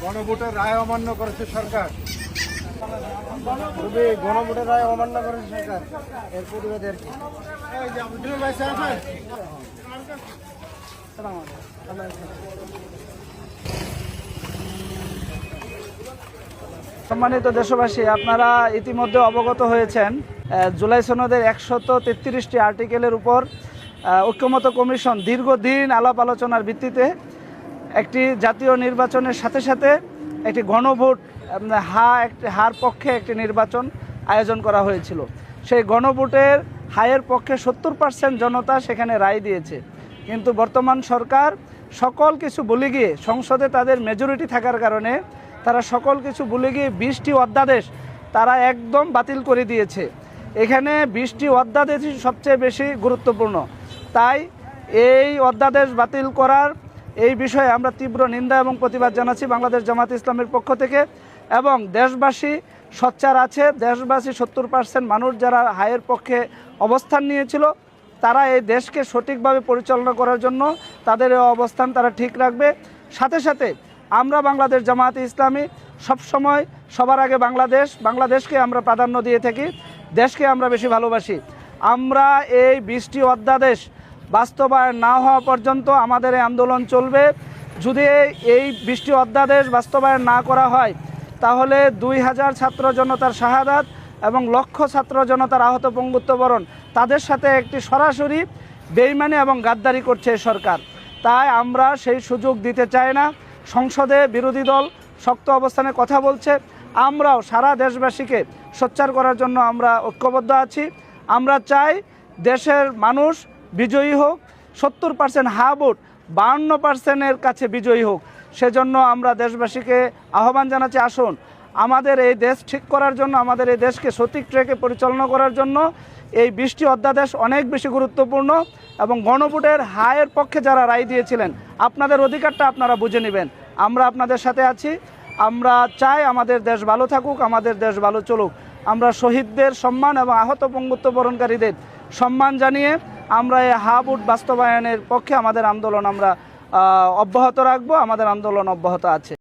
গণভোটের রায় অমান্য করেছে সরকার। গণভোটের রায় অমান্য করেছে সরকার, এর প্রতিবাদে আর কি। সম্মানিত দেশবাসী, আপনারা ইতিমধ্যে অবগত হয়েছেন জুলাই সনদের 133টি আর্টিকেলের উপর ঐক্যমত্য কমিশন দীর্ঘদিন আলাপ আলোচনার ভিত্তিতে একটি জাতীয় নির্বাচনের সাথে সাথে একটি গণভোট হার পক্ষে একটি নির্বাচন আয়োজন করা হয়েছিল। সেই গণভোটের হায়ের পক্ষে 70% জনতা সেখানে রায় দিয়েছে। কিন্তু বর্তমান সরকার সকল কিছু ভুলে গিয়ে, সংসদে তাদের মেজরিটি থাকার কারণে তারা সকল কিছু ভুলে গিয়ে 20টি অধ্যাদেশ তারা একদম বাতিল করে দিয়েছে। এখানে 20টি অধ্যাদেশই সবচেয়ে বেশি গুরুত্বপূর্ণ। তাই এই অধ্যাদেশ বাতিল করার এই বিষয়ে আমরা তীব্র নিন্দা এবং প্রতিবাদ জানাচ্ছি বাংলাদেশ জামাত ইসলামের পক্ষ থেকে। এবং দেশবাসী সোচ্চার আছে, দেশবাসী 70% মানুষ যারা হায়ের পক্ষে অবস্থান নিয়েছিল তারা এই দেশকে সঠিকভাবে পরিচালনা করার জন্য তাদের এই অবস্থান তারা ঠিক রাখবে। সাথে সাথে আমরা বাংলাদেশ জামাত ইসলামী সবসময় সবার আগে বাংলাদেশকে আমরা প্রাধান্য দিয়ে থাকি, দেশকে আমরা বেশি ভালোবাসি। আমরা এই 20টি অধ্যাদেশ বাস্তবায়ন না হওয়া পর্যন্ত আমাদের এই আন্দোলন চলবে। যদি এই 20টি অধ্যাদেশ বাস্তবায়ন না করা হয় তাহলে 2000 ছাত্র জনতার শাহাদাত এবং লক্ষ ছাত্র জনতার আহত পঙ্গুত্ববরণ, তাদের সাথে একটি সরাসরি বেইমানি এবং গাদ্দারি করছে সরকার। তাই আমরা সেই সুযোগ দিতে চাই না। সংসদে বিরোধী দল শক্ত অবস্থানে কথা বলছে, আমরাও সারা দেশবাসীকে সোচ্চার করার জন্য আমরা ঐক্যবদ্ধ আছি। আমরা চাই দেশের মানুষ বিজয়ী হোক, 70% হা ভোট 52%-এর কাছে বিজয়ী হোক। সেজন্য আমরা দেশবাসীকে আহ্বান জানাচ্ছি, আসুন আমাদের এই দেশ ঠিক করার জন্য, আমাদের এই দেশকে সঠিক ট্র্যাকে পরিচালনা করার জন্য এই 20টি অধ্যাদেশ অনেক বেশি গুরুত্বপূর্ণ। এবং গণভোটের হায়ের পক্ষে যারা রায় দিয়েছিলেন, আপনাদের অধিকারটা আপনারা বুঝে নেবেন। আমরা আপনাদের সাথে আছি। আমরা চাই আমাদের দেশ ভালো থাকুক, আমাদের দেশ ভালো চলুক। আমরা শহীদদের সম্মান এবং আহত পঙ্গুত্ববরণকারীদের সম্মান জানিয়ে আমরা এই হা ভোট বাস্তবায়নের পক্ষে আমাদের আন্দোলন আমরা অব্যাহত রাখবো। আমাদের আন্দোলন অব্যাহত আছে।